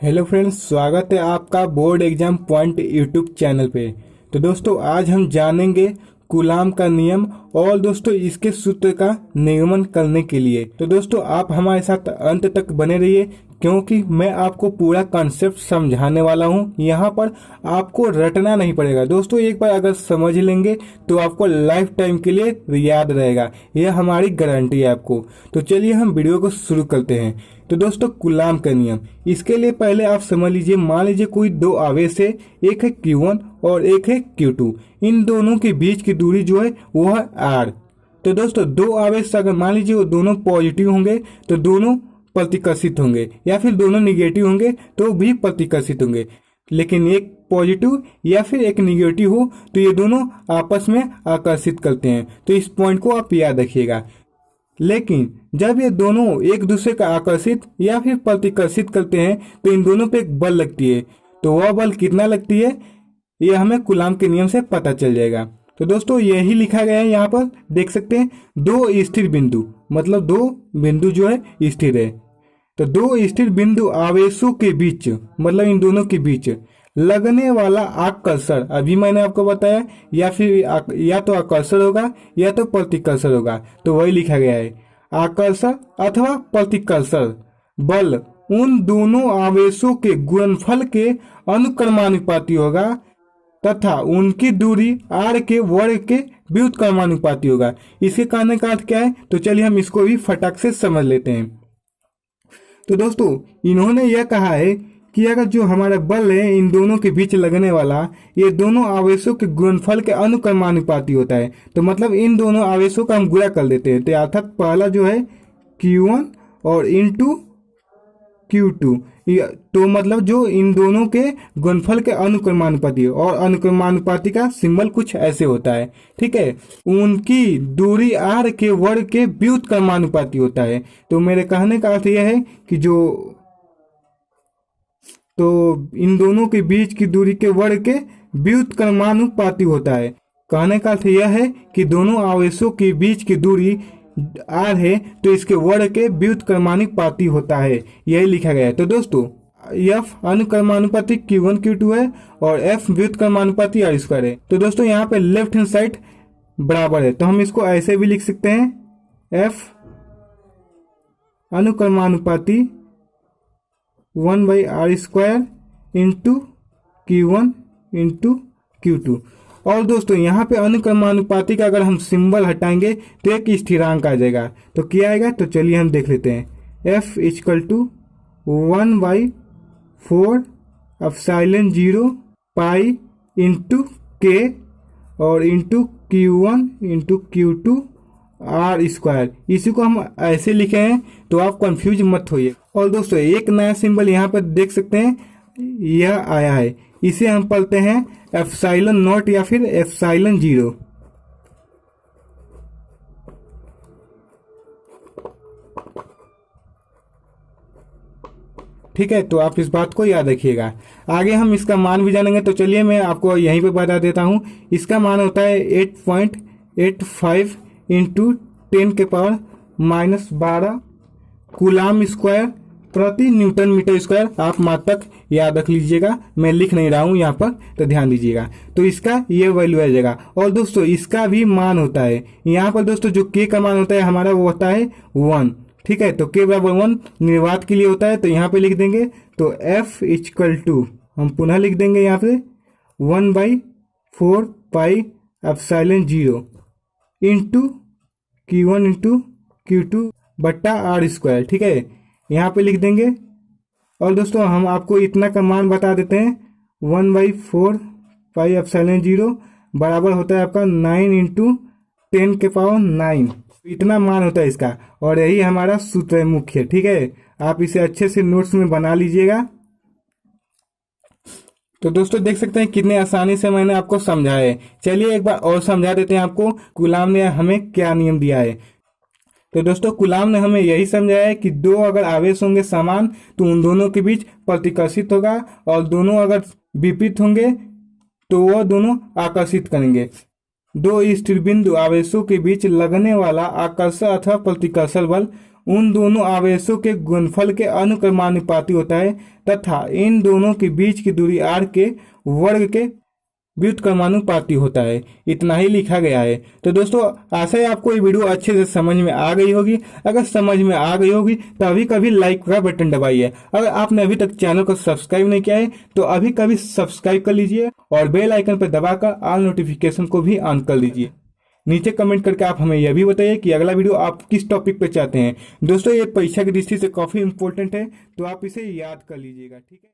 Hello friends, स्वागत है आपका board exam point YouTube channel पे। तो दोस्तों आज हम जानेंगे कूलाम का नियम और दोस्तों इसके सूत्र का निगमन करने के लिए। तो दोस्तों आप हमारे साथ अंत तक बने रहिए क्योंकि मैं आपको पूरा कॉन्सेप्ट समझाने वाला हूँ। यहाँ पर आपको रटना नहीं पड़ेगा दोस्तों, एक बार अगर समझ लेंगे तो आपको लाइफ टाइम के लिए याद रहेगा, यह हमारी गारंटी है आपको। तो चलिए हम वीडियो को शुरू करते हैं। तो दोस्तों कूलाम का नियम, इसके लिए पहले आप समझ लीजिए, मान लीजिए कोई दो आवेश है, एक है Q1 और एक है Q2। इन दोनों के बीच की दूरी जो है वो है R। तो दोस्तों दो आवेश अगर मान लीजिए वो दोनों पॉजिटिव होंगे तो दोनों प्रतिकर्षित होंगे, या फिर दोनों निगेटिव होंगे तो भी प्रतिकर्षित होंगे। लेकिन एक पॉजिटिव या फिर एक निगेटिव हो तो ये दोनों आपस में आकर्षित करते हैं। तो इस पॉइंट को आप याद रखिएगा। लेकिन जब ये दोनों एक दूसरे का आकर्षित या फिर प्रतिकर्षित करते हैं तो इन दोनों पे एक बल लगती है। तो वह बल कितना लगती है ये हमें कूलाम के नियम से पता चल जाएगा। तो दोस्तों यही लिखा गया है, यहाँ पर देख सकते हैं दो स्थिर बिंदु, मतलब दो बिंदु जो है स्थिर है। तो दो स्थिर बिंदु आवेशों के बीच, मतलब इन दोनों के बीच लगने वाला आकर्षण, अभी मैंने आपको बताया, या फिर या तो आकर्षण होगा या तो प्रतिकर्षण होगा। तो वही लिखा गया है, आकर्षण अथवा प्रतिकर्षण बल उन दोनों आवेशों के गुणनफल के अनुक्रमानुपाती होगा तथा उनकी दूरी r के वर्ग के व्युत्क्रमानुपाती होगा। इसके कहने का अर्थ क्या है, तो चलिए हम इसको भी फटाक से समझ लेते हैं। तो दोस्तों इन्होंने यह कहा है कि अगर जो हमारा बल है इन दोनों के बीच लगने वाला, ये दोनों आवेशों के गुणनफल के अनुक्रमानुपाती होता है। तो मतलब इन दोनों आवेशों का हम गुणा कर देते हैं। तो अर्थात पहला जो है Q1 और इंटू Q2, तो मतलब जो इन दोनों के गुणनफल के अनुक्रमानुपाती, और अनुक्रमानुपाती का सिंबल कुछ ऐसे होता है, ठीक है। उनकी दूरी r के वर्ग के व्युत्क्रमानुपाती होता है। तो मेरे कहने का अर्थ यह है कि तो इन दोनों के बीच की दूरी के वर्ग के व्युत्क्रमानुपाती होता है। कहने का अर्थ यह है कि दोनों आवेशों के बीच की दूरी r है तो इसके वर्ग के व्युत्क्रमानुपाती होता है, यही लिखा गया है। तो दोस्तों F अनुक्रमानुपाती Q1 Q2 है और F व्युत्क्रमानुपाती R स्क्वायर है। तो दोस्तों यहाँ पे लेफ्ट हैंड साइड बराबर है, तो हम इसको ऐसे भी लिख सकते हैं, F अनुक्रमानुपाती 1/R square into Q1 into Q2। और दोस्तों यहाँ पे अनुक्रमानुपाती का अगर हम सिंबल हटाएंगे तो एक स्थिरांक आ जाएगा। तो क्या आएगा, तो चलिए हम देख लेते हैं, F equal to 1/4 epsilon 0 pi into K और into Q1 into Q2 R square. इसी को हम ऐसे लिखे हैं तो आप कंफ्यूज मत होइए। और दोस्तों एक नया सिंबल यहाँ पर देख सकते हैं, यह आया है, इसे हम पढ़ते हैं एप्सिलॉन नॉट या फिर एप्सिलॉन 0। ठीक है, तो आप इस बात को याद रखिएगा। आगे हम इसका मान भी जानेंगे। तो चलिए मैं आपको यहीं पे बता देता हूँ, इसका मान होता है 8.85 इंटू 10 के पावर -12 कूलाम स्क्वायर प्रति न्यूटन मीटर स्क्वायर। आप मात्रक याद रख लीजिएगा, मैं लिख नहीं रहा हूँ यहाँ पर, तो ध्यान दीजिएगा। तो इसका ये वैल्यू आ जाएगा। और दोस्तों इसका भी मान होता है, यहाँ पर दोस्तों जो K का मान होता है हमारा वो होता है 1, ठीक है। तो K बराबर 1 निर्वात के लिए होता है, तो यहाँ पे लिख देंगे। तो F इक्वल टू हम पुनः लिख देंगे यहाँ पे 1/4 pi epsilon 0 into Q1 into Q2 बट्टा R स्क्वायर, ठीक है, यहाँ पे लिख देंगे। और दोस्तों हम आपको इतना का मान बता देते हैं, 1/4 पाई एप्सिलॉन 0 बराबर होता है आपका 9 इंटू 10 के पावर 9। इतना मान होता है इसका, और यही हमारा सूत्र है मुख्य, ठीक है। आप इसे अच्छे से नोट्स में बना लीजिएगा। तो दोस्तों देख सकते हैं कितने आसानी से मैंने आपको समझाया है। चलिए एक बार और समझा देते हैं आपको कूलाम ने हमें क्या नियम दिया है। तो दोस्तों कूलाम ने हमें यही समझाया है कि दो अगर आवेश होंगे समान तो उन दोनों के बीच प्रतिकर्षित होगा, और दोनों अगर विपरीत होंगे तो वह दोनों आकर्षित करेंगे। दो स्थिर बिंदु आवेशों के बीच लगने वाला आकर्षण अथवा प्रतिकर्षण बल उन दोनों आवेशों के गुणनफल के अनुक्रमानुपाती होता है तथा इन दोनों के बीच की दूरी r के वर्ग के व्युत्क्रमानुपाती होता है। इतना ही लिखा गया है। तो दोस्तों आशा है आपको ये वीडियो अच्छे से समझ में आ गई होगी। अगर समझ में आ गई होगी तो अभी कभी लाइक का बटन दबाइए। अगर आपने अभी तक चैनल को सब्सक्राइब नहीं किया है तो अभी कभी सब्सक्राइब कर लीजिए और बेल आइकन पर दबाकर ऑल नोटिफिकेशन को भी ऑन कर लीजिए। नीचे कमेंट करके आप हमें यह भी बताइए कि अगला वीडियो आप किस टॉपिक पे चाहते हैं। दोस्तों ये परीक्षा की दृष्टि से काफी इंपॉर्टेंट है, तो आप इसे याद कर लीजिएगा। ठीक है।